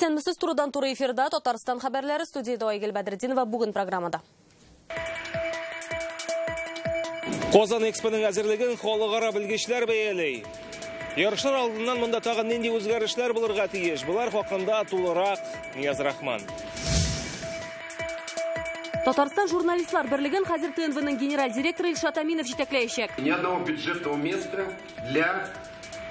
Исәнмесез турыдан туры эфирда Татарстан хәбәрләре, студияда Айгөл Бәдретдинова бүген программада. Казан Экспоның әзерлеген халыкара белгечләр бәяләй. Ярышлар алдыннан монда тагын нинди үзгәрешләр булырга тиеш? Булар хакында тулырак Нияз Рахман. Татарстан журналистлар берлеген хәзер ТНВның генераль директоры Илшат Аминов җитәкләячәк. Ни одного бюджетного места для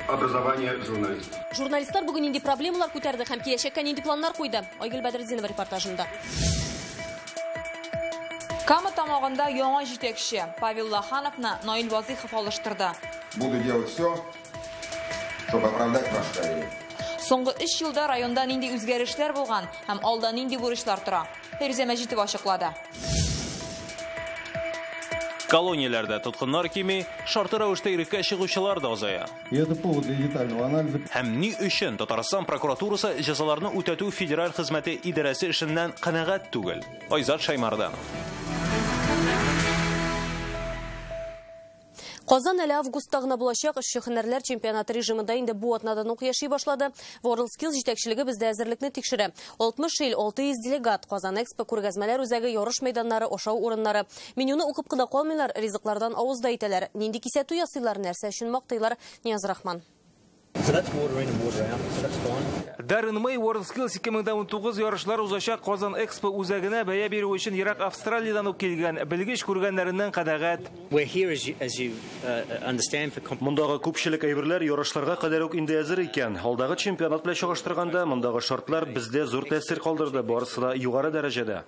образования журналистов. Журналистлар бүген нинди проблемалар күтәрде һәм киләчәккә нинди планнар куйды? Айгөл Бәдретдинова репортажында. Кама тамагында яңа җитәкче Павел Лохановны Наил Вазыйхов алыштырды. Буду делать все, чтобы оправдать ваше доверие. Соңгы 3 елда районда нинди үзгәрешләр булган һәм алда нинди бурычлар тора? Фәрүзә Мәҗитова ачыклады. Колонияләрдә тоткыннар кими, шарты рәвештә иреккә чыгучылар да азая. И это повод для детального анализа. Һәм ни өчен Татарстан прокуратурасы җәзаларны үтәтү федераль хезмәте идарәсе эшеннән канәгать түгел? Айзат Шаймардан. Казан әле августта гына булачак эшче һөнәрләр чемпионаты режимында инде бу атнадан ук яши башлады. WorldSkills җитәкчелеге бездә әзерлекне тикшерә. 60 ил, 600 делегат Казан Экспо күргәзмәләр үзәге, ярыш мәйданнары, ашау урыннары. Менюны укып кына калмыйлар, ризыклардан авызда әйтәләр. Нинди кисәтү ясыйлар, нәрсә өчен мактыйлар? Нияз Рахман. Даррен Мэй WorldSkills 2019 ярышлар узачак Казан Экспо үзәгенә бәя бирү өчен Ирак Австралиядән ук килгән, белгеч күргәннәреннән канәгать. Мондагы күпчелек әйберләр ярышларга кадәр үк инде әзер икән. Алдагы чемпионат белән чагыштырганда мондагы шартлар бездә зур тәэсир калдырды, барысы да югары дәрәҗәдә.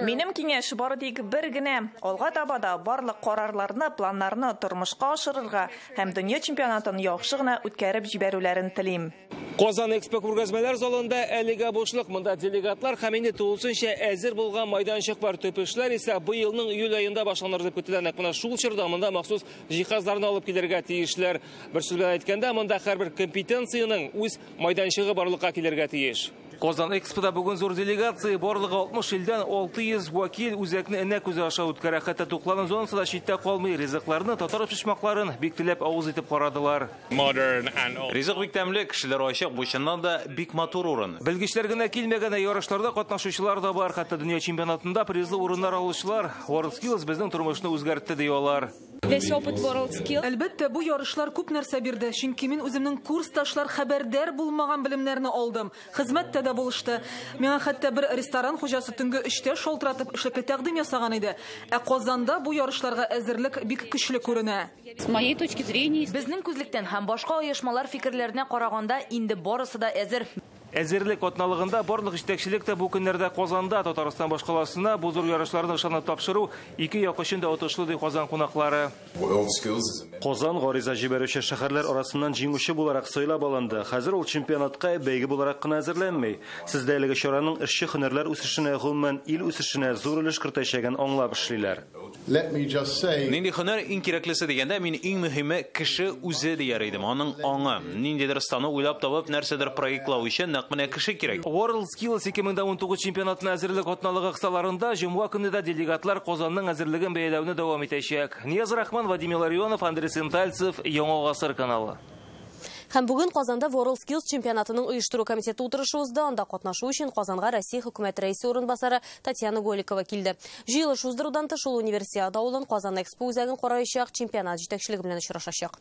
Минем киңәш бары тик бер генә: алга таба да барлык карарларны, планнарны тормышка ашырырга һәм дөнья чемпионатын яхшы гына үткәреп җибәрүләрен телим. Казан Экспо күргәзмәләр залында әлегә бушлык. Монда делегатлар һәм инде тулысынча әзер булган майданчык бар. Төпешләр исә бу елның июль аенда башланыр дип көтелә. Менә шул чорда монда махсус җиһазларны алып килергә тиешләр. Бер сүз белән әйткәндә, монда һәрбер компетенцияның үз майданчыгы барлыкка килергә тиеш. Казан Экспода бүген зур делегация, барлыгы 60 илдән 600 вакил үзәкне энә күзе аша үткәрә. Хәтта туклану зонасында читтә калмый, ризыкларны, татар пешмакларын бик теләп авыз итеп карадылар. Ризык бик тәмле, кешеләр ачык, бу чыннан да бик матур урын. Белгечләр генә килмәгән ярышларда катнашучылар да бар. Хәтта дөнья чемпионатында призлы урыннар алучылар. WorldSkills безнең тормышны үзгәртте ди алар. Весь опыт WorldSkills. Әлбәттә, бу ярышлар күп нәрсә бирде. Чөнки мин үземнең курсташлар хәбәрдар булмаган белемнәрне алдым. Хезмәттә дә булышты. Миңа хәтта бер ресторан хуҗасы төнге 3тә шалтыратып эшлекле тәкъдим ясаган иде. Ә Казанда бу ярышларга әзерлек бик көчле күренә. С моей точки зрения, Безнең күзлектән һәм башка оешмалар фикерләренә караганда инде барысы да әзер. Әзерлек атналыгында барлык җитәкчелек тә бу көннәрдә Казанда, Татарстан башкаласына бу зур ярышларны ышанып тапшыру ике як өчен дә отышлы ди Казан кунаклары. Казан гариза җибәрүче шәһәрләр арасыннан җиңүче буларак сайлап алынды. Хәзер ул чемпионатка бәйге буларак кына әзерләнмәй. Сездә әлеге чараның эшче һөнәрләр үсешенә, гомумән ил үсешенә зур өлеш кертәчәген аңлап эшлиләр. Нинди һөнәр иң кирәклесе дигәндә, мин иң мөһиме кеше үзе дияр идем. Аның аңы, ниндидер стану уйлап табып, нәрсәдер проектлау өчен нәкъ менә кеше кирәк. WorldSkills 2019 чемпионатына әзерлек атналыгы кысаларында җомга көнендә делегатлар Казанның әзерлеген бәяләүне дәвам итәчәк. Нияз Рахман, Вадим Илларионов, Андрей Сентальцев, Яңа гасыр каналы. Һәм бүген Казанда WorldSkills чемпионатының оештыру комитеты утырышы узды. Анда катнашу өчен Казанга Россия хөкүмәт рәисе урынбасары Татьяна Голикова килде. Җыелыш уздырудан тыш ул универсиада авылын, Казан Экспо үзәген караячак, чемпионат җитәкчелеге белән очрашачак.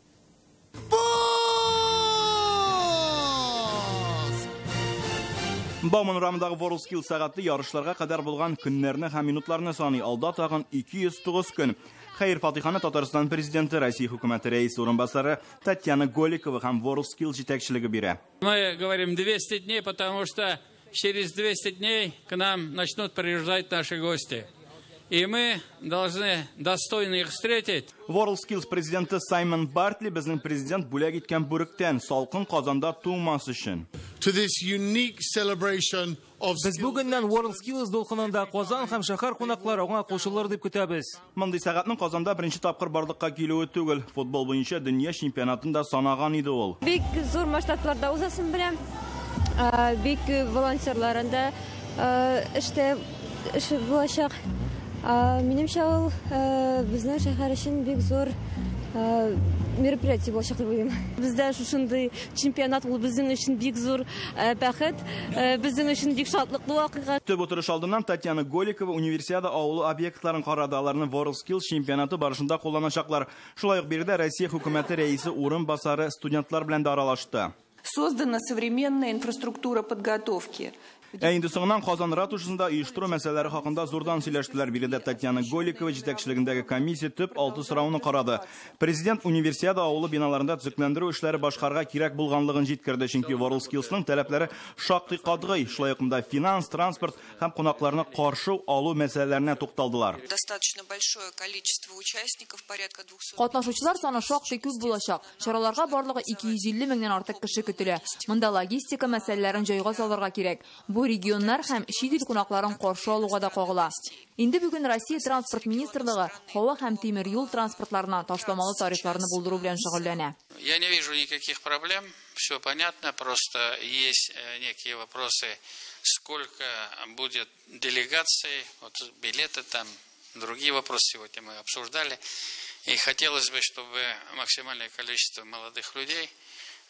Бауман урамындагы WorldSkills сәгатьле ярышларга кадәр булган көннәрне һәм минутларны саный. Алда тагын 209 көн. Хәйр Фатиханы Татарстан президенты, Россия хөкүмәте рәисе урынбасары Татьяна Голикова һәм WorldSkills җитәкчелеге бирә. Мы говорим 200 дней, потому что через 200 дней к нам начнут приезжать наши гости. И мы должны достойно их встретить. WorldSkills президенты Саймон Бартли безнең президент бүләк иткән бүректән салкын Казанда тумас өчен. Без бүгеннән WorldSkills дулкынында Казан һәм шәһәр кунаклары аңа кушылыр дип көтәбез. Мондый сәгатьнең Казанда беренче тапкыр барлыкка килүе түгел. Футбол буенча дөнья чемпионатында санаган иде ул. Бик зур масштабларда узасын белән, бик волонтерларында эштә булачак. Минемчә ул безнең шәһәр өчен бик зур мероприятие болашак дип уйлыйм. Бездә шушындый чемпионат ул безнең өчен бик зур бәхет, безнең өчен бик шатлыклы вакыйга. Төп утырыш алдыннан Татьяна Голикова универсиада авылы объектларын карады. Аларны WorldSkills чемпионаты барышында кулланачаклар. Шулай ук бирдә Россия хөкүмәте рәисе урынбасары студентлар белән дә аралашты. Создана современная инфраструктура подготовки. Инде соңыннан Казан ратушасында оештыру мәсьәләләре хакында зурдан сөйләштеләр. Биредә Татьяна Голикова җитәкчелегендәге комиссия төп 6 сорауны карады. Президент универсиада авылы биналарында төзекләндерү эшләре башкарга кирәк булганлыгын җиткерде, чөнки WorldSkillsның таләпләре шактый катгый. Шулай ук финанс, транспорт һәм кунакларны каршы алу мәсьәләләренә тукталдылар. Достаточно большое количество участников, порядка 200. Катнашучылар саны шактый күп булачак. Чараларга барлыгы 250 меңнән артык кеше көтелә. Монда логистика мәсьәләләрен җайга салырга кирәк. Бу регионнар һәм чит ил кунакларын каршы алуга да кагыла. Инде бүген Россия транспорт министрлыгы һава һәм тимер юл транспортларына ташламалы тарифларны булдыру белән шөгыльләнә. Я не вижу никаких проблем, все понятно, просто есть некие вопросы, сколько будет делегаций, вот билеты там, другие вопросы сегодня мы обсуждали. И хотелось бы, чтобы максимальное количество молодых людей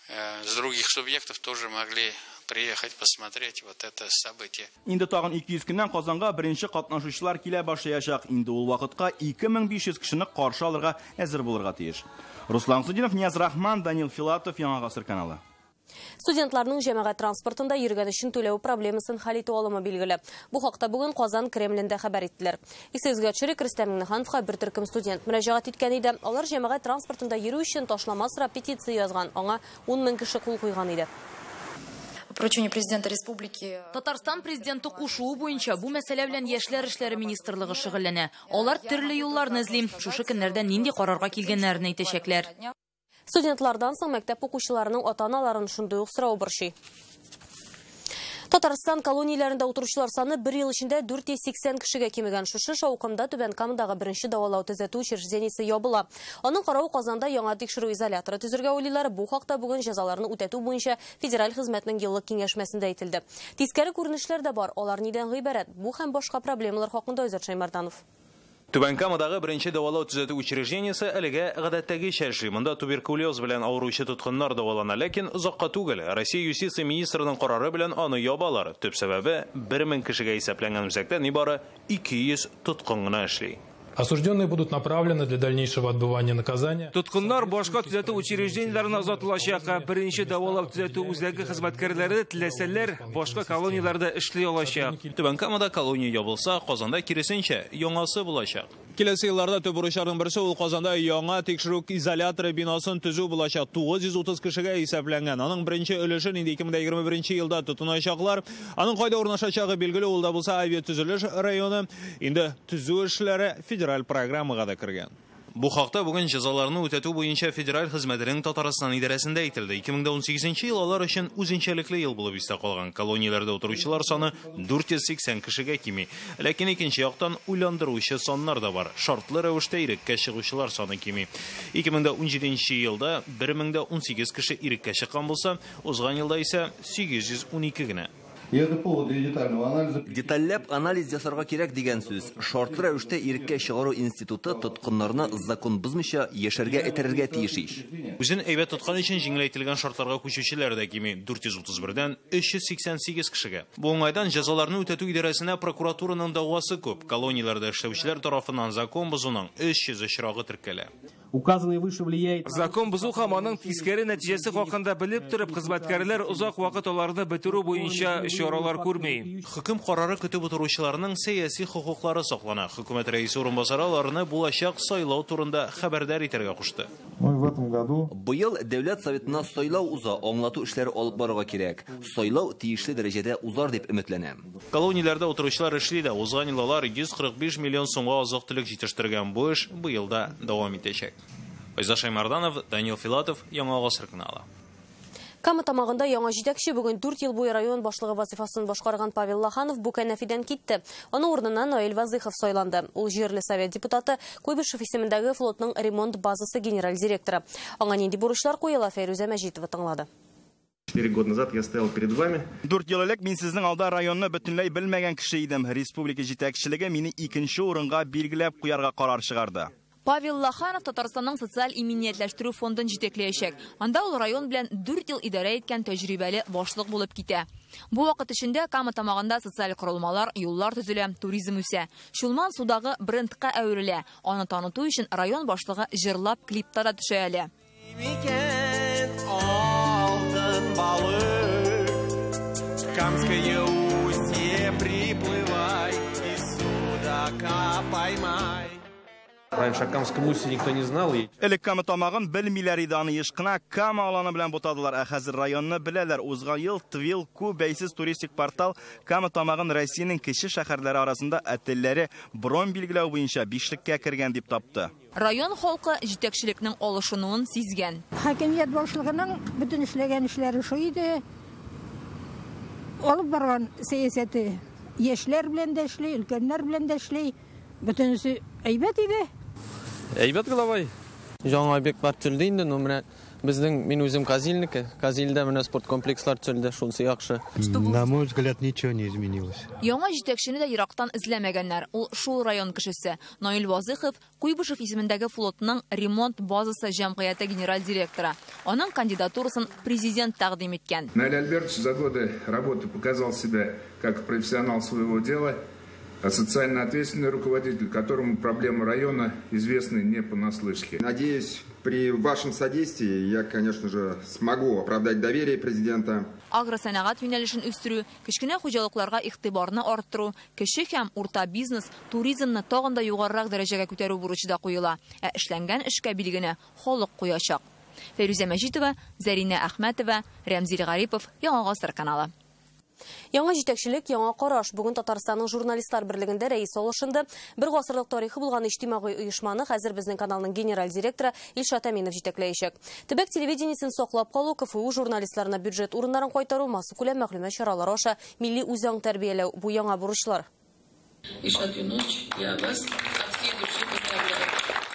с других субъектов тоже могли приехать посмотреть вот это событие. Инде тагын 200 көннән Казанга беренче катнашучылар килә башлаячак. Инде ул вакытка 2500 кешене каршы алырга әзер булырга тиеш. Руслан Судинов, Нияз Рахман, Данил Филатов, Яңа Гасыр каналы. Студентларның җәмәгать транспортында йөргән өчен түләү проблемасын хәл итү алымы билгеле. Бу хакта бүген Казан Кремлендә хәбәр иттеләр. Исегезгә төшерик, Рөстәм Миңнехановка бер төркем студент мөрәҗәгать иткән иде. Алар җәмәгать транспортында йөрү өчен ташламас петиция язган. Аңа 10 мең кеше кул куйган иде. Поручение президента республики. Татарстан президенты кушуы буенча бу мәсьәлә белән яшьләр эшләре министрлыгы шөгыльләнә. Алар төрле юлларны эзли. Шушы көннәрдә нинди карарга килгәннәрен әйтәчәкләр. Студентлардан соң мәктәп укучыларының ата-аналарын шундый ук сорау борчый. Татарстан колонияләрендә утыручылар саны 1 ел эчендә 480 кешегә кимегән. Шушы шаукымда Түбән Камадагы беренче давалау төзәтү учреждениесе ябыла. Аның каравы Казанда яңа тикшерү изоляторы төзергә уйлыйлар. Бу хакта бүген җәзаларны үтәтү буенча федераль хезмәтнең еллык киңәшмәсендә әйтелде. Тискәре күренешләр дә бар. Алар нидән гыйбарәт? Бу һәм башка проблемалар хакында Айзат Шаймарданов. Түбән Камадагы беренче давалау төзәтү учреждениесе әлегә гадәттәгечә эшли. Монда туберкулез белән авыручы тоткыннар дәвалана, ләкин озакка түгел. Россия юстиция министрының карары белән аны ябалар. Төп сәбәбе 1000 кешегә исәпләнгән үзәктә нибары 200 тоткын гына эшли. Осужденные будут направлены для дальнейшего отбывания наказания. Тоткыннар башка төзәтү учреждениеләренә озатылачак. Беренче давалау төзәтү үзәге хезмәткәрләре теләсәләр башка колонияләрдә эшли алачак. Түбән Камада колония ябылса, Казанда киресенчә яңасы булачак. Киләсе елларда төп бурычларның берсе ул Казанда яңа тикшерү изоляторы бинасын төзү булачак. 930 кешегә исәпләнгән. Аның беренче өлешен инде 2021 елда тотыначаклар. Аның кайда урнашачагы билгеле, ул да булса авиатөзелеш районы. Инде төзү эшләре федераль программага да кергән. Бу хакта бүген җәзаларны үтәтү буенча федераль хезмәтенең Татарстан идарәсендә әйтелде. 2018 ел алар өчен үзенчәлекле ел булып истә калган. Колонияләрдә утыручылар саны 480 кешегә кими. Ләкин икенче яктан уйландыручы саннар да бар. Шартлы рәвештә иреккә чыгучылар саны кими. 2017 елда 1018 кеше иреккә чыккан булса, узган елда исә 812 генә. Детальләп анализ ясарга кирәк дигән сүз. Шартлы рәвештә иреккә чыгару институты тоткыннарны закон бозмыйча яшәргә этәрергә тиеш ич. Үзен әйбәт тоткан өчен җиңеләйтелгән шартларга күчүчеләр дә кими 431дән 388 кешегә. Бу уңайдан җәзаларны үтәтү идарәсенә прокуратураның дәгъвасы күп. Колонияләрдә эшләүчеләр тарафыннан закон бозуның 300 очрагы теркәлә. Закон бозу һәм аның тискәре нәтиҗәсе хакында белеп торып, хезмәткәрләр озак вакыт аларны бетерү буенча чаралар күрми. Хөкем карары көтеп утыручыларның сәяси хокуклары саклана. Хөкүмәт рәисе урынбасары аларны булачак сайлау турында хәбәрдар итәргә кушты. Быел дәүләт советына сайлау уза, аңлату эшләре алып барырга кирәк. Сайлау тиешле дәрәҗәдә узар дип өметләнәм. Колонияләрдә утыручылар эшли дә, узган еллар 145 миллион сумга азык-төлек җитештергән бу эш бу елда дәвам итәчәк. Айзат Шаймарданов, Данил Филатов, Яңа Гасыр каналы. Кама тамагында яңа җитәкче бүген 4 ел буе район башлыгы вазифасын башкарган Павел Лоханов бу кәнәфидән китте. Аның урынына Наил Вазыхов сайланды. Ул җирле совет депутаты, Куйбышев исемендәге флотның ремонт базасы генераль директоры. Аңа нинди бурычлар куела, Фәйрүзә Мәҗитова тыңлады. 4 года назад я стоял перед вами. 4 ел элек мин сезнең алда районны бөтенләй белмәгән кеше идем. Республика җитәкчелеге мине 2нче урынга билгеләп куярга карар чыгарды. Павел Лоханов Татарстанның социаль иминиятләштерү фондын җитәкләячәк. Анда ул район белән 4 ел идарә иткән тәҗрибәле башлык булып китә. Бу вакыт эчендә Кама тамагында социаль корылмалар, юллар төзелә, туризм үсә. Шулман судагы брендка әверелә. Аны таныту өчен район башлыгы җырлап клиптара төшә әле. Камское устье приплывай и судака поймай. Раньше о Камском устье никто не знал. Элек Кама тамагын белмиләр иде, аны ешкына Кама аланы белән бутадылар. Ә хәзер районны беләләр. Узган ел Твил Ку бәйсез туристик портал Кама тамагын Россиянең кече шәһәрләре арасында әтелләре брон билгеләү буенча 5-леккә кергән дип тапты. Район халкы җитәкчелекнең алышынуын сизгән. Хакимият башлыгының бөтен эшләгән эшләре шу иде. Алып барган сәясәте яшьләр белән дә эшли, өлкәннәр белән дә эшли. Бөтенесе әйбәт иде. Әйбәт главай. Жаңа объектлар төзелде инде, но менә безнең мин үзем Казильнеке. Казильдә менә спорт комплекслар төзелде, шунысы яхшы. На мой взгляд, ничего не изменилось. Яңа җитәкчене дә ерактан эзләмәгәннәр. Ул шул район кешесе. Наил Вазыхов Куйбышев исемендәге флотның ремонт базасы җәмгыяте генераль директоры. Аның кандидатурасын президент тәкъдим иткән. Наиль Альбертович за годы работы показал себя как профессионал своего дела. Социально ответственный руководитель, которому проблемы района известны не понаслышке. Надеюсь, при вашем содействии я, конечно же, смогу оправдать доверие президента. Агросәнәгать юнәлешен үстерү, кечкенә хуҗалыкларга игътибарны арттыру, кече һәм урта бизнес, туризмны тагын да югарырак дәрәҗәгә күтәрү бурычы да куела. Ә эшләнгән эшкә билгене халык куячак. Фәрүзә Мәҗитова, Зарина Әхмәтова, Рәмзил Гарипов, Яңа Гасыр каналы. Яңа җитәкчелек, яңа караш. Бүген Татарстанның журналистлар берлегендә рәис алышында бер гасырлык тарихы булган иҗтимагый оешманы хәзер безнең каналның генераль директоры Илшат Әминов җитәкләячәк. Төбәк телевидениесен саклап калу, КФУ журналистларына бюджет урыннарын кайтару, массу күләм мәгълүмат чаралары аша милли үзаң тәрбияләү бу яңа бурычлар. Илшат Юнович, я вас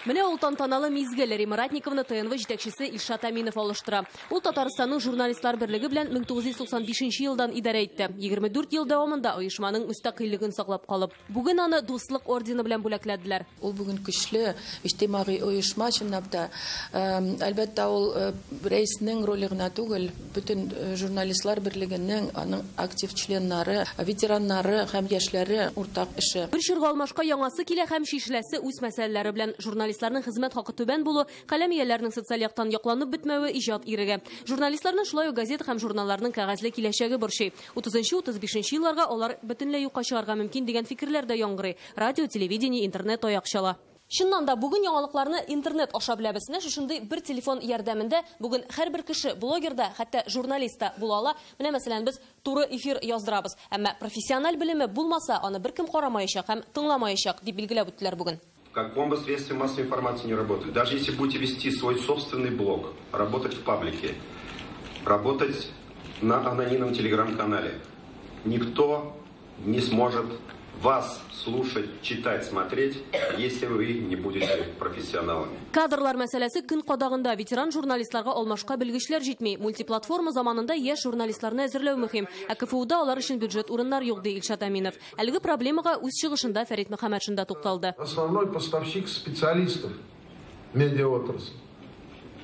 Менә ул тантаналы мизгел Рима Ратниковны ТНВ җитәкчесе Илшат Әминов алыштыра. Ул Татарстанның журналистлар берлеге белән 1995 елдан идарә итте. 24 ел дәвамында оешманың мөстәкыйльлеген саклап калып. Бүген аны дуслык ордены белән бүләкләделәр. Ул бүген көчле иҗтимагый оешма чынлап да. Әлбәттә ул рәиснең роле гына түгел, бөтен журналистлар берлегенең аның актив членнары, ветераннары һәм яшьләре уртак эше. Бер чорга алмашка яңасы килә һәм шишләсе үз мәсьәләләре белән журналистларның хезмәт хакы түбән булу, каләм ияләренең социаль яктан якланып бетмәве иҗат ирегә. Журналистларның шулай ук газета һәм журналларның кәгазьле киләчәге борчый. 30-35 елларга алар бөтенләй юкка чыгарга мөмкин дигән фикерләр дә яңгырый. Радио, телевидение, интернет аякчала. Чыннан да бүген яңалыкларны интернет аша беләбез. Шушындый бер телефон ярдәмендә бүген һәрбер кеше блогерда, хәтта журналистта була ала. Менә мәсәлән без туры эфир яздырабыз. Әмма профессиональ белеме булмаса, аны беркем карамаячак һәм тыңламаячак дип билгеләп үттеләр бүген. Как бомба средства массовой информации не работают. Даже если будете вести свой собственный блог, работать в паблике, работать на анонимном телеграм-канале, никто не сможет вас слушать, читать, смотреть, если вы не будете профессионалами. Кадрлар мәсьәләсе көн кадагында. Ветеран журналистларга алмашка белгечләр җитми. Мультиплатформа заманында яшь журналистларны әзерләү мөһим. Ә КФУда алар өчен бюджет урыннар юк, ди Илшат Әминов. Әлеге проблемага үз чыгышында Фәрит Мөхәммәтшин да тукталды. Основной поставщик специалистов медиаотрасли.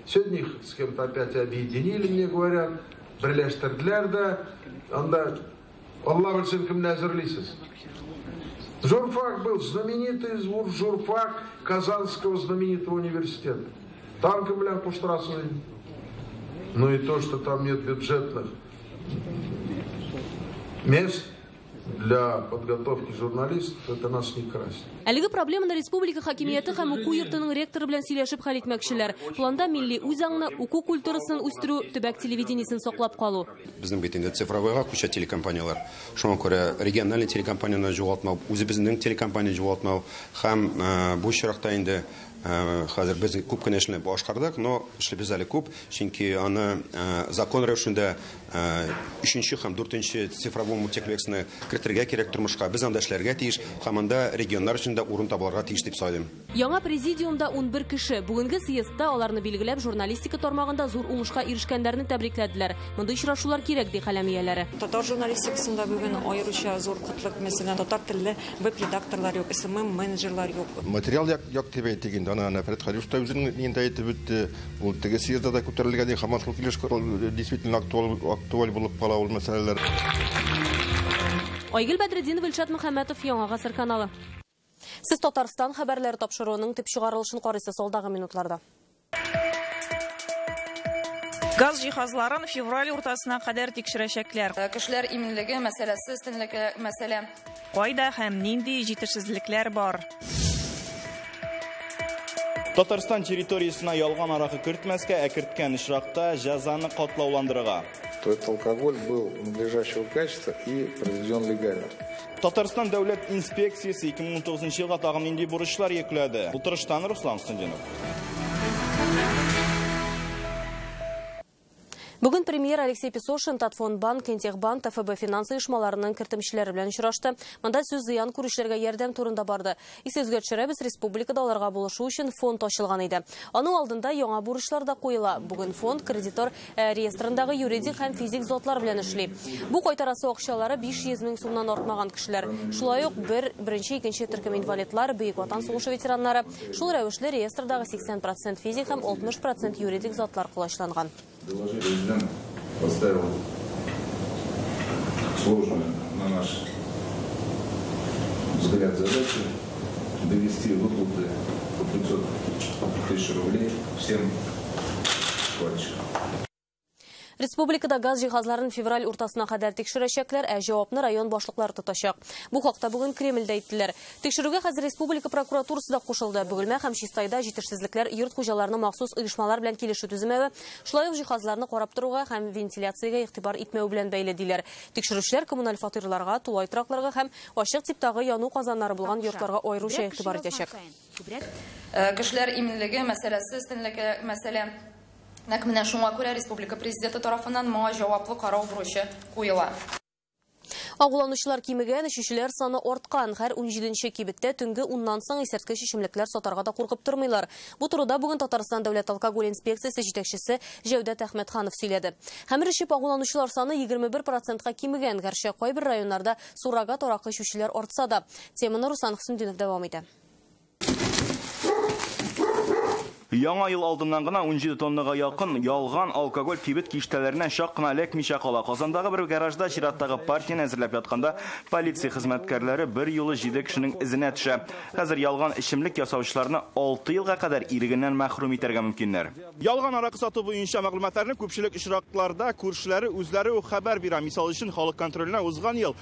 Сегодня их с кем-то опять объединили, мне говорят. Бірләштірділер да. Анда Алла білсін кімді әзірлейсіз. Журфак был знаменитый журфак Казанского знаменитого университета. Там кемлян куштрасын. Ну и то, что там нет бюджетных мест для подготовки журналистов, это нас не красит. Әлеге проблеманы республика хакимияте һәм уку йортының ректоры белән сөйләшеп хәл итмәкчеләр. Планда милли үзаңны, уку культурасын үстерү, төбәк телевидениесен саклап калу. Безнең бит инде цифровойга күчә телекомпаниялар. Шуңа күрә региональ телекомпанияны югалтмау, үзебезнең телекомпания югалтмау һәм бу чиракта инде хәзер без күп кенә эшне башкардык, но эшлебез әле күп, чөнки аны закон рәвешендә 3-нче һәм 4-нче цифровой мультиплексны кертергә кирәк тормышка, без анда эшләргә тиеш, һәм анда регионнар өчен урын табылырга тиеш дип сөйлим. Яңа президиумда 11 кеше. Бүгенге съездда аларны билгеләп журналистика тармагында зур уңышка ирешкәннәрне тәбрикләделәр. Монда очрашулар кирәк ди каләм ияләре. Татар журналистикасында бүген аеруча зур кытлык, мәсәлән, татар телле веб-редакторлар юк, СММ менеджерлар юк. Материал як тибе тигәндә Ана Нафрет Халюшта үзенең нинди әйтеп үтте. Ул теге съездда да күтәрелгән хаматлык килеш действительно актуаль булып кала ул мәсьәләләр. Айгөл Бәдретдинов, Илшат Мөхәммәтов, Яңа Гасыр каналы. Сез Татарстан хәбәрләре тапшыруының төп чыгарылышын карыйсыз алдағы минутларда. Газ җиһазларын февраль уртасына кадәр тикшерәчәкләр. Кешеләр иминлеге мәсьәләсе, өстенлеге мәсьәлә. Кайда һәм нинди җитешсезлекләр бар? Татарстан территориясына ялган аракы кертмәскә, керткән очракта җәзаны катлауландырырга. То этот алкоголь был надлежащего качества и произведен легально. Татарстан дәүләт инспекциясе 2019 елга тагын нинди бурычлар йөкләде? Утырыштан Руслан Стендинов. Бүген премьер Алексей Песошин Татфонбанк, Интехбанк, ТФБ финансы оешмаларының кертемчеләре белән очрашты. Монда сүз зыян күрүчеләргә ярдәм турында барды. Исегезгә төшерәбез, республикада аларга булышу өчен фонд ачылган иде. Аның алдында яңа бурычлар да куела. Бүген фонд кредитор реестрындагы юридик һәм физик затлар белән эшли. Бу кайтарасы акчалары 500 мең сумнан артмаган кешеләр. Шулай ук беренче, икенче төркем инвалидлар, Бөек Ватан сугышы ветераннары. Шул рәвешле реестрдагы 80% физик һәм 60% юридик затлар кулачланган. Президент поставил сложную, на наш взгляд, задачу довести выплаты по 500 тысяч рублей всем вкладчикам. Республикада газ җиһазларын февраль уртасына кадәр тикшерәчәкләр, җавапны район башлыклары тотачак. Бу хакта бүген Кремльдә әйттеләр. Тикшерүгә хәзер республика прокуратурасы да кушылды. Бөгелмә һәм Чистайда җитешсезлекләр йорт хуҗаларының махсус оешмалар белән килешү төземәве, шулай ук җиһазларны карап торуга һәм вентиляциягә игътибар итмәү белән бәйле диләр. Тикшерүчеләр коммуналь фатирларга, тулай тракларга һәм ачык типтагы яну казаннары булган йортларга аеруча игътибар итәчәк. Кешеләр иминлеге мәсьәләсе, өстенлеге мәсьәлә. Нәкъ менә шуңа күрә республика президенты тарафыннан моңа җаваплы карау бурычы куела. Агуланучылар кимегән, эчүчеләр саны арткан. Һәр 17нче кибеттә төнге 10ннан соң исерткеч эчемлекләр сатарга да куркып тормыйлар. Бу турыда бүген Татарстан дәүләт алкоголь инспекциясе җитәкчесе Җәүдәт Әхмәтханов сөйләде. Хәмер эчеп агуланучылар саны 21%-ка кимегән, гәрчә кайбер районнарда суррогат аракы эчүчеләр артса да. Теманы Руслан Хисметдинов дәвам итә. Яңа ел алдыннан гына 17 тоннага якын ялган алкоголь кибет киштәләренә чак кына эләкмичә кала. Казандагы бер гаражда чираттагы партияны әзерләп ятканда полиция хезмәткәрләре бер юлы 7 кешенең изенә төшә. Хәзер ялган эчемлек ясаучыларны 6 елга кадәр ирегеннән мәхрүм итәргә мөмкиннәр. Ялган аракы сату буенча мәгълүматларны күпчелек очракларда күршеләре үзләре хәбәр бирә. Мисал өчен халык контролена узган ел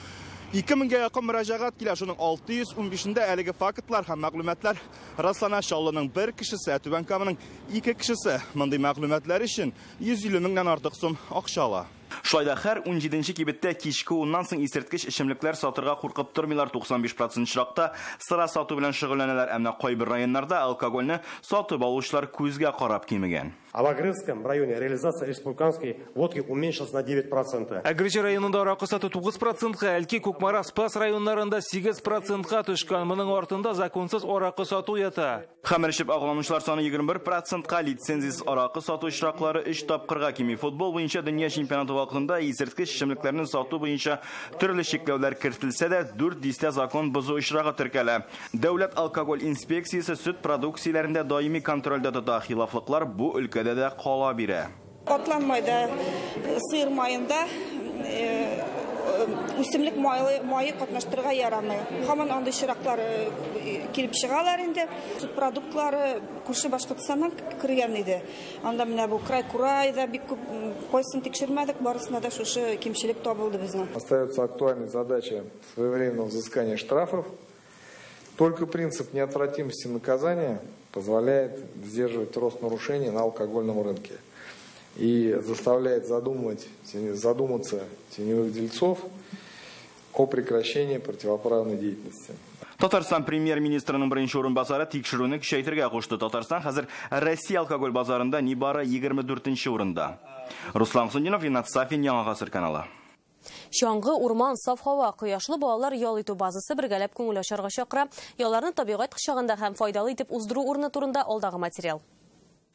2000-гә якын мөрәҗәгать килә, шуның 615-ндә әлеге фактлар һәм мәгълүматлар раслана. Шаллының бер кешесе, Түбән Каманың 2 кешесе мондый мәгълүматлар өчен 150 меңнән артык сум акча ала. Шулай да һәр 17нче кибеттә кичке 10ннан соң исерткеч эчемлекләр сатырга куркып тормыйлар. 95% чиракта сыра сату белән шөгыльләнәләр, әмма кайбер районнарда алкогольне сатып алучылар күзгә карап кимегән. А в Агрызском районе реализация республиканской водки уменьшилась на 9%. Агрыча районында аракы сату 9%-ка, Әлки, Кукмара, Спас районнарында 8%-ка төшкән. Моның артында законсыз аракы сату ята. Хәмер эчеп агуланучылар саны 21%-ка, лицензиясез аракы сату очраклары 3 тапкырга кими. Футбол буенча дөнья чемпионаты вакытында исерткеч эчемлекләрне сату буенча төрле чикләүләр кертелсә дә, 4 дистә закон бозу очрагы теркәлә. Дәүләт алкоголь инспекциясе сөт продукцияләрендә даими контрольдә тота. Хилафлыклар бу өлкәдә дә кала бирә. Атланмайда, сыер майында үсемлек майы катнаштырырга ярамый. Һаман андый чираклар килеп чыгалар инде. Сөт продуктлары күрше Башкортстаннан кергән иде. Анда менә бу край-курайда бик күп койсын тикшермәдек, барысында да шушы кимчелек табылды безнең. Остается актуальной задача своевременного взыскания штрафов. Только принцип неотвратимости наказания позволяет сдерживать рост нарушений на алкогольном рынке и заставляет задуматься теневых дельцов о прекращении противоправной деятельности. Татарстан премьер-министрының беренче урынбасары тикшерүне көчәйтергә кушты. Татарстан хәзер Россия алкоголь базарында нибары 24нче урында. Руслан Хисметдинов, Ринат Сафин, Яңа Гасыр каналы. Чаңгы, урман, саф һава, кояшлы балалар ял итү базасы бергәләп күңел ачарга чакыра. Ялларны табигать кочагында һәм файдалы итеп уздыру урыны турында алдагы материал.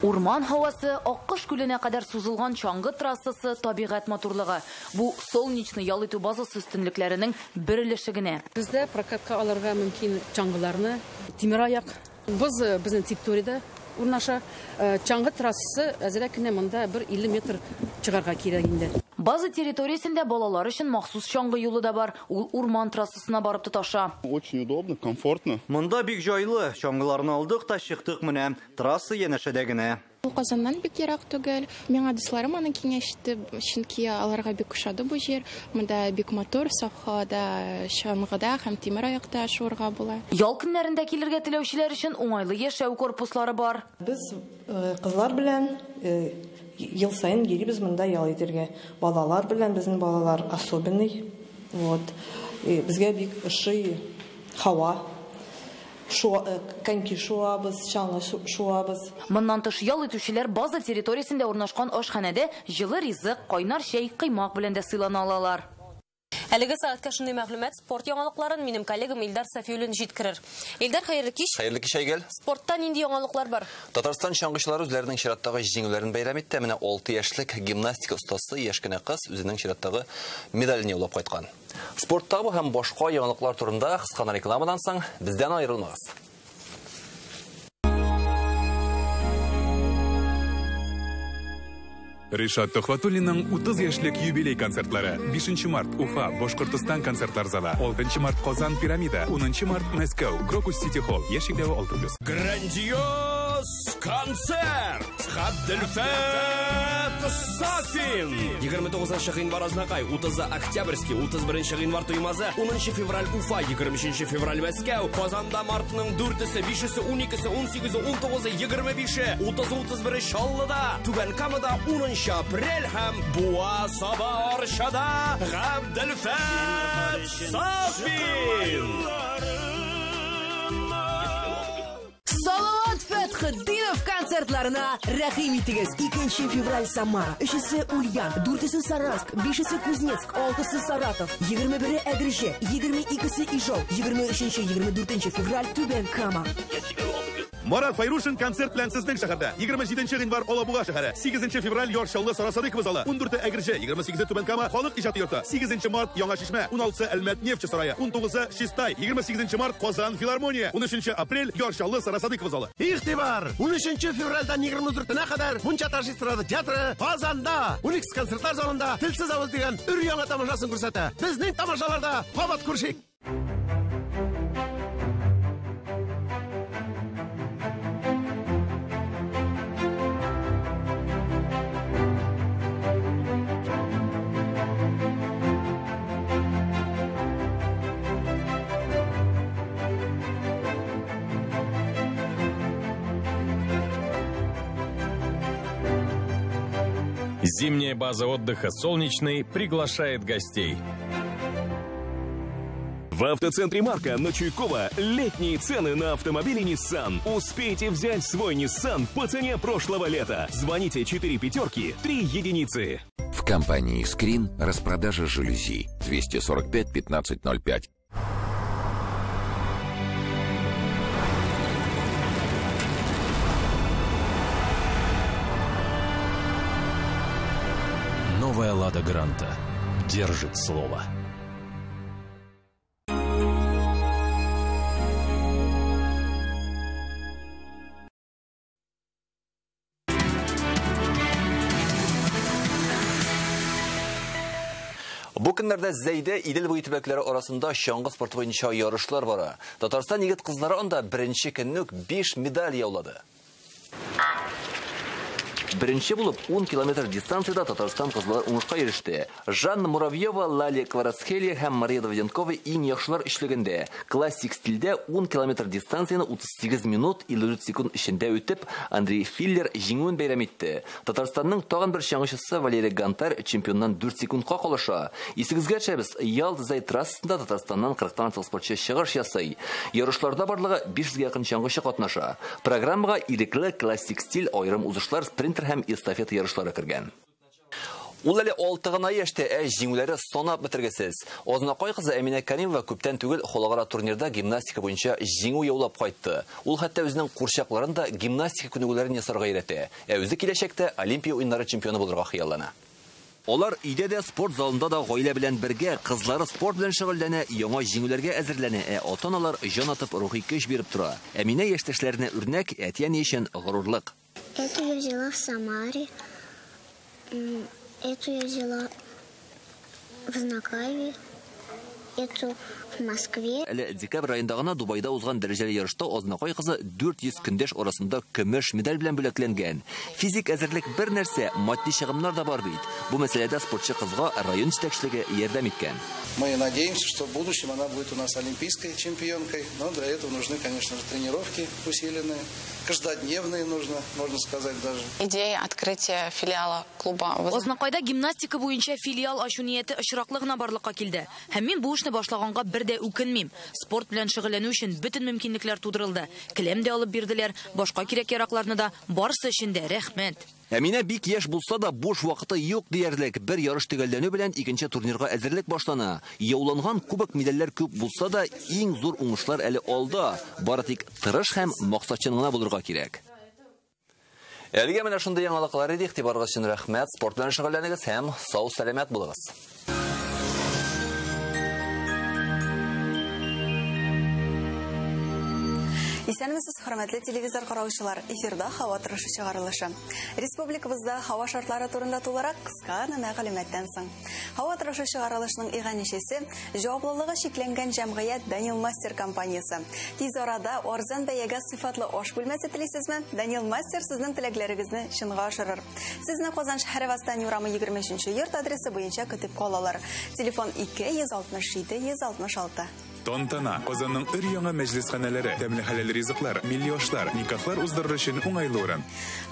Урман һавасы, Аккош күленә кадәр сузылган чаңгы трассасы, табигать матурлыгы. Бу солнечный ял итү базасы өстенлекләренең бер өлеше генә. Бездә прокатка алырга мөмкин чаңгыларны, тимер аяк Biz bizning territoriyada урнаша чаңғы трассасы әзірәкіне мұнда 50 метр чығарға керек инде. Базы территориясында балалар үшін махсус чаңғы юлы да бар. Ул урман трассасына барып тоташа. Очень удобно, комфортно. Монда бик жайлы. Чаңгыларны алдык та чыктык менә. Трасса янәшәдәгенә. Казаннан бик ерак түгел. Миңа дусларым аны киңәште, чөнки аларга бик ошады бу җир. Монда бик мотор, сафхада, чаңгыда һәм тимер аякта шуырга була. Ял көннәрендә килергә теләүчеләр өчен уңайлы яшәү корпуслары бар. Без кызлар белән ел сайын йөрибез монда ял итәргә. Балалар белән безнең балалар особенный. Вот. Безгә бик ошый һава. Коньки шуабыз, чаңгы шуабыз. Моннан тыш ял итүчеләр база территориясендә урнашкан ашханәдә җылы ризык, кайнар чәй, кыймак белән дә сыйлана алалар. Әлеге сәгатькә шундый мәгълүмат, спорт яңалыкларын минем коллегам Илдар Сафиуллин җиткерер. Илдар, хәерле кич. Хәерле кич, Айгөл. Спортта нинди яңалыклар бар? Татарстан чаңгычылары үзләренең чираттагы җиңүләрен бәйрәм итте. Менә 6 яшьлек гимнастика устасы яшь кенә кыз үзенең чираттагы медален яулап кайткан. Спорттагы һәм башка яңалыклар турында кыска рекламадан соң бездән аерылмагыз. Ришат Тохватуллинның 30 яшьлек юбилей концертлары. 5 март Уфа, Башкортстан концертлар залы. 6 март Казан Пирамида. 10 март Мәскәү, Крокус Сити Холл. Яшикләве 6+. Грандиоз концерт! Габделфат Сафин! 29 гыйнвар Азнакай, 30 Октябрьский, 31 гыйнвар Туймазы, 10 февраль Уфа, 23 февраль Мәскәү, Казанда мартның 4-се, 5-се, 12-се, 18-се, 19-се, 25-се, 30-31 Чаллыда, Түбән Камада 10 апрель һәм Буа Саба Арчада Габделфат Сафин! Салават Фәтхетдинов концертларына рәхим итегез. 2 февраль Самара, 3-се Ульян, 4-се Саранск, 5-се Кузнецк, 6-се Саратов, 21-е Әгреше, 22-се Ижау, 23-24 февраль Түбән Кама. Марат Файрушин концерт белән сезнең шәһәрдә. 27 гыйнвар Алабуга шәһәре, 8 февраль Яршаллы Сарасады кыз залы, 14 Әгреше, 28 Түбән Кама халык иҗаты йорты, 8 март Яңа Шишмә, 16 Әлмәт нефть сарае, 19 Шистай, 28 март Казан филармония, 13 апрель Яршаллы Сарасады кыз залы. Игътибар! 13 февральдән 24-нә кадәр Мунча Таш эстрада театры Казанда, Уникс концертлар залында Телсез авыз дигән өр-яңа тамашасын күрсәтә. Безнең тамашаларда кабат күршик. Зимняя база отдыха «Солнечный» приглашает гостей. В автоцентре «Марка» на Чуйкова летние цены на автомобили Nissan. Успейте взять свой Nissan по цене прошлого лета. Звоните 4 пятерки, 3 единицы. В компании «Скрин» распродажа жалюзи 245 1505. Новая «Лада Гранта» держит слово. Бу көннәрдә Зәйдә Идел буе төбәкләре арасында чаңгы спорты буенча ярышлар бара. Татарстан егет кызлары анда беренче көннек 5 медаль яулады. Беренче булып 10 километр дистанцияда Татарстан кызлары уңышка иреште. Жанна Муравьева, Лалия Кварацхелия һәм Мария Давыденкова иң яхшылар эшлегендә. Классик стильдә 10 километр дистанцияны 38 минут 53 секунд эчендә үтеп, Андрей Филлер җиңүен бәйрәм итте. Татарстанның тагын бер чаңгычысы Валерий Гантар чемпионнан 4 секундка калыша. Исегезгә төшәбез, Ялдызай трассасында Татарстаннан 40-тан артык спортчы чыгыш ясый. Ярышларда барлыгы 500-гә якын чаңгычы катнаша. Программага ирекле классик стиль айрым узышлар, спринтер һәм эстафета ярышлары кергән. Ул әле 6 гына яшьтә җиңүләре санап бетергесез. Азнакай кызы Әминә Кәримова күптән түгел халыкара турнирда гимнастика буенча җиңү яулап кайтты. Ул хәтта үзенең курчакларында гимнастика күнегүләрен ясарга өйрәтә. Үзе киләчәктә Олимпия уеннары чемпионы булырга хыяллана. Олар үйде де спорт залында да гаилә белән бергә, кызлары спорт белән шөгыльләнә, яңа җиңүләргә әзерләнә, ата-аналар җан атып рухи көч биреп тора. Әминә яшьтәшләренә үрнәк, әтияне өчен горурлык. Эту я взяла в Самаре, эту я взяла в Знакаеве, эту в Москве. Әле декабрь айында гына Дубайда узган дәрәҗәле ярышта Азнакай кызы 400 көндәш арасында көмеш медаль белән бүләкләнгән. Физик әзерлек бер нәрсә, матди чыгымнар да бар бит. Бу мәсьәләдә спортчы кызга район җитәкчелеге ярдәм иткән. Мы надеемся, что в будущем она будет у нас олимпийской чемпионкой, но для этого нужны, конечно же, тренировки усиленные, каждодневные нужно, можно сказать даже. Идея открытия филиала клуба. Азнакайда гимнастика буенча филиал ачу нияте очраклы гына барлыкка килде. Һәм мин бу эшне башлаганга бер дә үкенмим. Спорт белән шөгыльләнү өчен бөтен мөмкинлекләр тудырылды. Келәм дә алып бирделәр, башка кирәк-яракларны да, барысы өчен дә рәхмәт. Әминә бик яшь булса да буш вакыты юк диярлек. Бер ярыш төгәлләнү белән икенче турнирга әзерлек башлана. Яуланган кубок медальләр күп булса да, иң зур уңышлар әле алда. Бары тик тырыш һәм максатчан гына булырга кирәк. Әлегә менә шундый яңалыклар иде, игътибарыгыз өчен рәхмәт. Спорт белән шөгыльләнегез һәм сау-сәламәт булыгыз. Исәнмесез, хөрмәтле телевизор караучылар, эфирда һава торышы чыгарылышы. Республикабызда һава шартлары турында тулырак кыска гына мәгълүматтан соң. Һава торышы чыгарылышының иганәчесе җаваплылыгы шикләнгән җәмгыять Daniel Master компаниясе. Тиз арада арзан бәягә сыйфатлы аш бүлмәсе телисезме? Daniel Master сезнең теләкләрегезне чынга ашырыр. Сезне Казан шәһәре Востан юрамы 23-нче йорт адресы буенча көтеп калалар. Телефон 267-166. Тантана Казанның өр-яңа мәҗлесханәләре, тәмле хәләл ризыклар, миллионлар, никахлар уздырыр өчен уңайлы урын.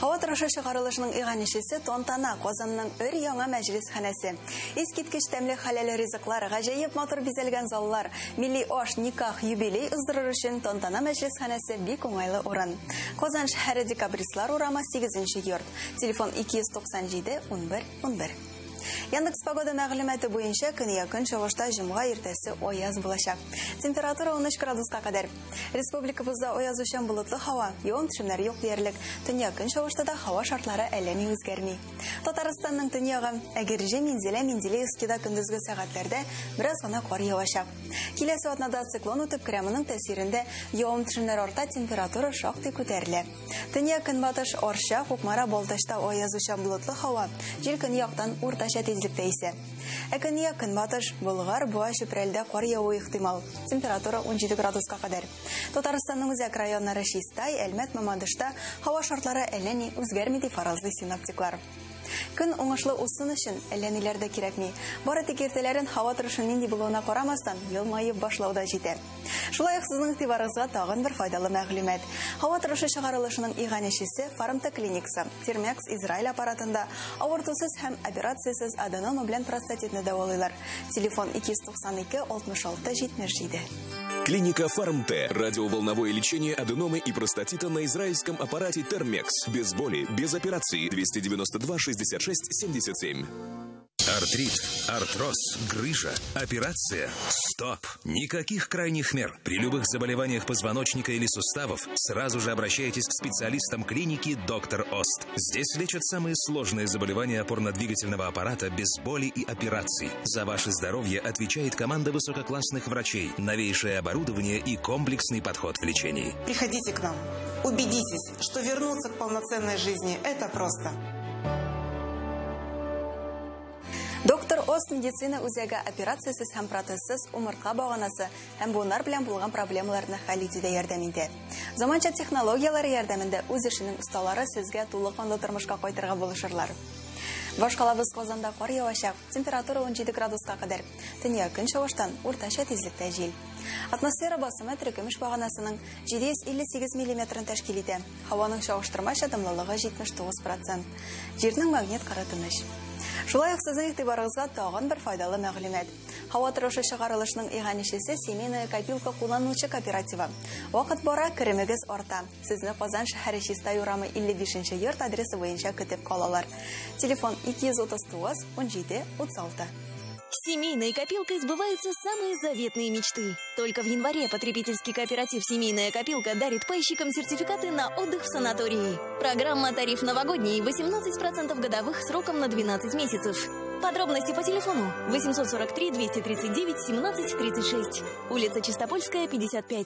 Һава торышы чыгарылышының иганәчесе Тантана Казанның өр-яңа мәҗлесханәсе. Искиткеч тәмле хәләл ризыклар, гаҗәеп матур бизәлгән заллар, милли аш, никах, юбилей уздырыр өчен Тантана мәҗлесханәсе бик уңайлы урын. Казан шәһәре Декабристлар урамы 8-нче йорт. Телефон 297-11-11. Яндекс погода мәгълүматы буенча көньяк-көнчыгышта чыгышта җомга иртәсе аяз булачак. Температура 13 градуска кадәр. Республикабызда аязучан болытлы һава, явым-төшемнәр юк диярлек. Төньяк-көнчыгышта чыгышта да һава шартлары әллә ни үзгәрми. Татарстанның төньягы Әгерҗе, Менделеевскида көндезге сәгатьләрдә бераз гына кар явачак. Киләсе атнада циклон үтеп керә, моның тәэсирендә явым-төшемнәр арта, температура шактый күтәрелә. Төньяк-көнбатыш Арча, Кукмара, Балтачта аязучан болытлы һава, җил көньяктан уртача тизлектә исә. Көньяк-көнбатыш Болгар, Буа, Чүпрәлдә кар явуы ихтимал. Температура 17 градуска кадәр. Татарстанның үзәк районнары Чистай, Әлмәт, Мамадышта һава шартлары әллә ни үзгәрми ди фаразлый синоптиклар. Көн уңышлы усын өчен әллә ниләр дә кирәкми. Бары тик иртәләрен һава торышы нинди булуына карамастан, елмаеп башлауда җитә. Шулай ук сезнең игътибарыгызга тагын бер файдалы мәгълүмат. Һава торышы чыгарылышының иганәчесе Фармта клиникасы. Термекс Израиль аппаратында авыртусыз һәм операциягез аденома белән простатитны дәвалыйлар. Телефон 296-66-77. Клиника Фармте. Радиоволновое лечение аденомы и простатита на израильском аппарате Термекс. Без боли, без операции. 292-66-77. Артрит, артроз, грыжа, операция. Стоп! Никаких крайних мер. При любых заболеваниях позвоночника или суставов сразу же обращайтесь к специалистам клиники «Доктор Ост». Здесь лечат самые сложные заболевания опорно-двигательного аппарата без боли и операций. За ваше здоровье отвечает команда высококлассных врачей, новейшее оборудование и комплексный подход в лечении. Приходите к нам. Убедитесь, что вернуться к полноценной жизни – это просто. Доктор Ост медицина үзәге операциясыз һәм протезсыз умыртка баганасы һәм буыннар белән булган проблемаларны хәл итүдә ярдәм итә. Заманча технологиялар ярдәмендә үз эшенең осталары сезгә тулыкманлы тормышка кайтырга булышырлар. Башкалабыз Казанда кар явачак, температура 17 градуска кадәр. Төньяк-көнчыгыштан уртача тизлектә җил. Атмосфера басымы теркемеш баганасының 758 мм тәшкил итә. Һаваның чагыштырмача дымлылыгы 79%. Җирнең магнит кары тыныч. Шулай ук сезнең игътибарыгызга тагын бер файдалы мәгълүмат. Һава торышы чыгарылышының иганәчесе семейная копилка кулланучы кооперативы. Вакыт бара, керемегез арта. Сезне Казан шәһәре Чистай урамы 55-нче йорт адресы буенча көтеп калалар. Телефон 239-17-36. Семейной копилкой сбываются самые заветные мечты. Только в январе потребительский кооператив «Семейная копилка» дарит пайщикам сертификаты на отдых в санатории. Программа «Тариф новогодний» 18% годовых сроком на 12 месяцев. Подробности по телефону 843 239 17 36. Улица Чистопольская, 55.